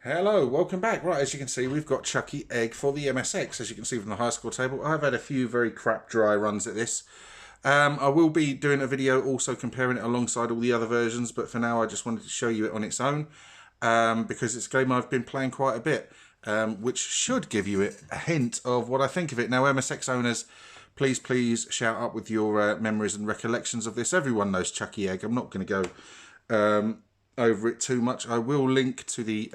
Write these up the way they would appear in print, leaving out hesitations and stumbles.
Hello, welcome back. Right, as you can see, we've got Chuckie Egg for the MSX. As you can see from the high score table, I've had a few very crap dry runs at this. I will be doing a video also comparing it alongside all the other versions, but for now I just wanted to show you it on its own because it's a game I've been playing quite a bit, which should give you a hint of what I think of it. Now, MSX owners, please shout up with your memories and recollections of this. Everyone knows Chuckie Egg. I'm not going to go over it too much. I will link to the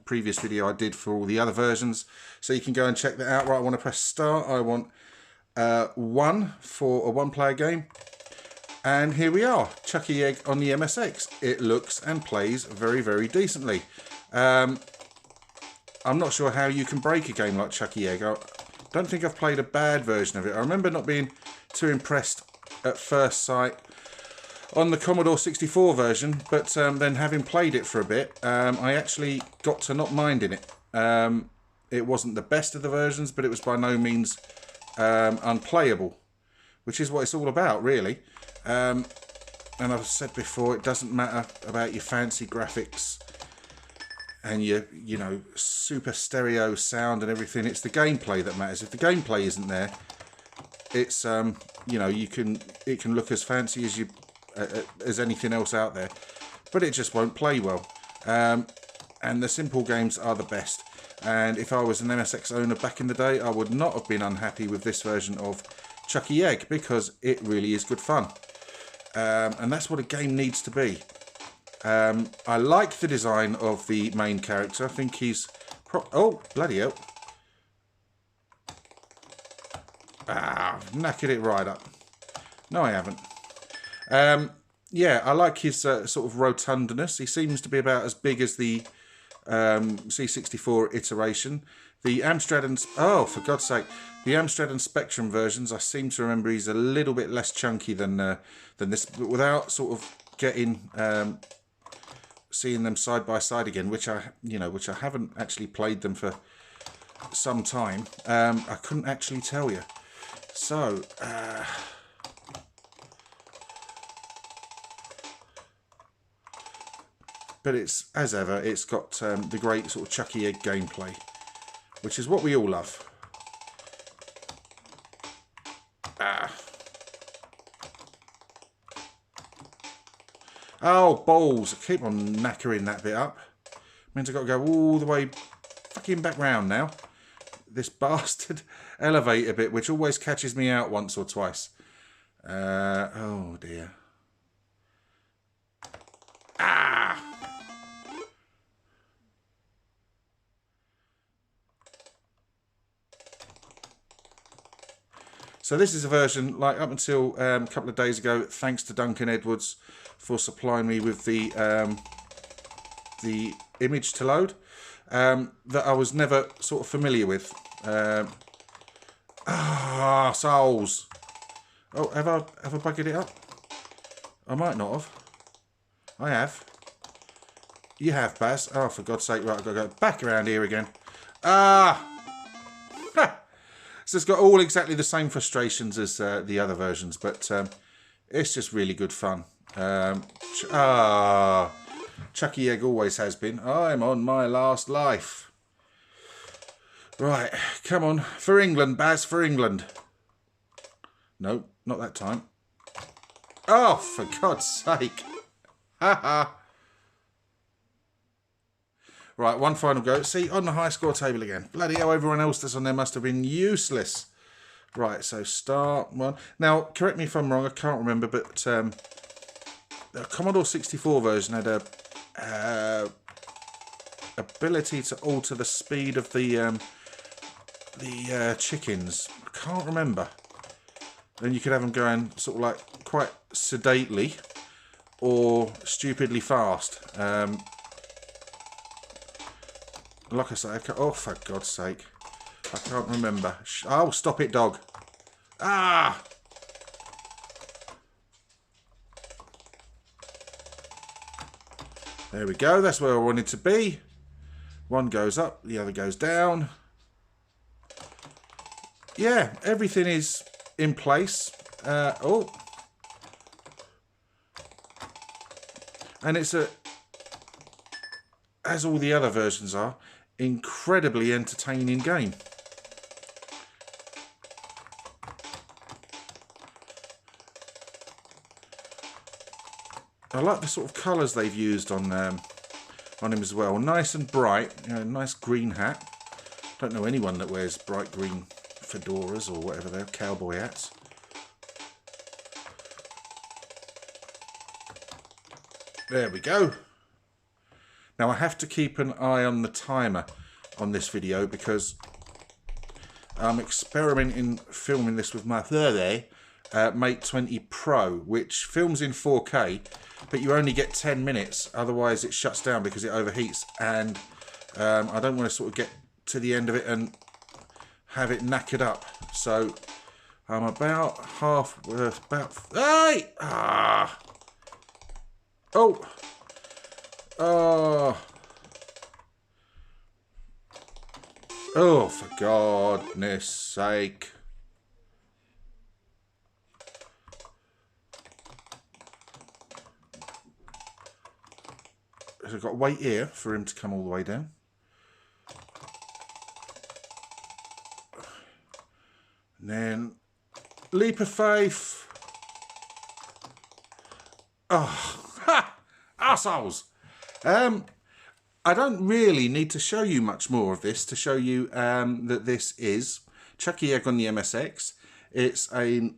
previous video I did for all the other versions, so you can go and check that out. Right, I want to press start. I want 1 for a one-player game, and here we are, Chuckie Egg on the MSX. It looks and plays very decently. I'm not sure how you can break a game like Chuckie Egg. I don't think I've played a bad version of it. I remember not being too impressed at first sight on the Commodore 64 version, but then having played it for a bit, I actually got to not minding it. It wasn't the best of the versions, but it was by no means unplayable, which is what it's all about, really. And I've said before, it doesn't matter about your fancy graphics and your, you know, super stereo sound and everything. It's the gameplay that matters. If the gameplay isn't there, it's you know, it can look as fancy as anything else out there, but it just won't play well. And the simple games are the best. And if I was an MSX owner back in the day, I would not have been unhappy with this version of Chuckie Egg, because it really is good fun. And that's what a game needs to be. I like the design of the main character. I think he's oh, bloody hell. I've knackered it right up. No, I haven't. Yeah, I like his sort of rotundness. He seems to be about as big as the C64 iteration. The Amstrad and... oh, for God's sake. The Amstrad and Spectrum versions, I seem to remember he's a little bit less chunky than this, but without sort of getting... seeing them side by side again, which I haven't actually played them for some time. I couldn't actually tell you. So... but it's, as ever, it's got the great sort of Chuckie Egg gameplay, which is what we all love. Oh, balls. I keep on knackering that bit up. Means I've got to go all the way fucking back round now. This bastard elevator bit, which always catches me out once or twice. Oh, dear. So this is a version, like up until a couple of days ago, thanks to Duncan Edwards for supplying me with the image to load, that I was never sort of familiar with. Souls. Oh, have I buggered it up? I might not have. I have. You have, Baz. Oh, for God's sake, right, I've got to go back around here again. So it's got all exactly the same frustrations as the other versions, but it's just really good fun. Chuckie Egg always has been. I'm on my last life. Right, come on. For England, Baz, for England. No, not that time. Oh, for God's sake. Ha. Right, one final go. See, on the high score table again. Bloody hell, everyone else that's on there must have been useless. Right, so start one. Now, correct me if I'm wrong, I can't remember, but the Commodore 64 version had a ability to alter the speed of the chickens. I can't remember. Then you could have them going sort of like quite sedately or stupidly fast. Like I say, oh, for God's sake. I can't remember. Oh, stop it, dog. There we go. That's where I wanted to be. One goes up, the other goes down. Yeah, everything is in place. Oh. And it's a... as all the other versions are, incredibly entertaining game. I like the sort of colours they've used on him as well. Nice and bright, you know, nice green hat. Don't know anyone that wears bright green fedoras or whatever they're, cowboy hats. There we go. Now I have to keep an eye on the timer on this video because I'm experimenting filming this with my Mate 20 Pro, which films in 4K, but you only get 10 minutes, otherwise it shuts down because it overheats, and I don't want to sort of get to the end of it and have it knackered up. So I'm about hey! Ah! Oh! Oh! Oh, for goodness sake. I've got to wait here for him to come all the way down. And then, leap of faith. Oh, ha! Arseholes! I don't really need to show you much more of this to show you that this is Chuckie Egg on the MSX. It's a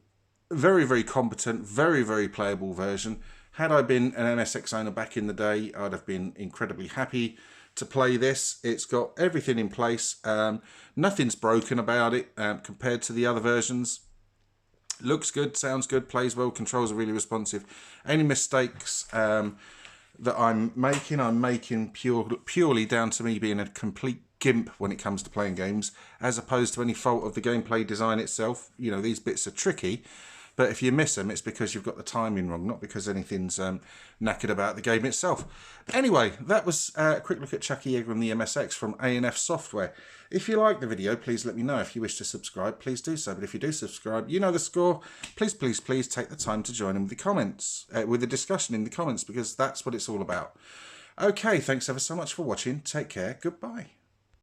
very, very competent, very, very playable version. Had I been an MSX owner back in the day, I'd have been incredibly happy to play this. It's got everything in place. Nothing's broken about it compared to the other versions. Looks good, sounds good, plays well, controls are really responsive. Any mistakes that I'm making purely down to me being a complete gimp when it comes to playing games, as opposed to any fault of the gameplay design itself. You know, these bits are tricky, but if you miss them, it's because you've got the timing wrong, not because anything's knackered about the game itself. Anyway, that was a quick look at Chuckie Egg on the MSX from A&F Software. If you like the video, please let me know. If you wish to subscribe, please do so. But if you do subscribe, you know the score. Please, please, please take the time to join in with the comments, with the discussion in the comments, because that's what it's all about. Okay, thanks ever so much for watching. Take care. Goodbye.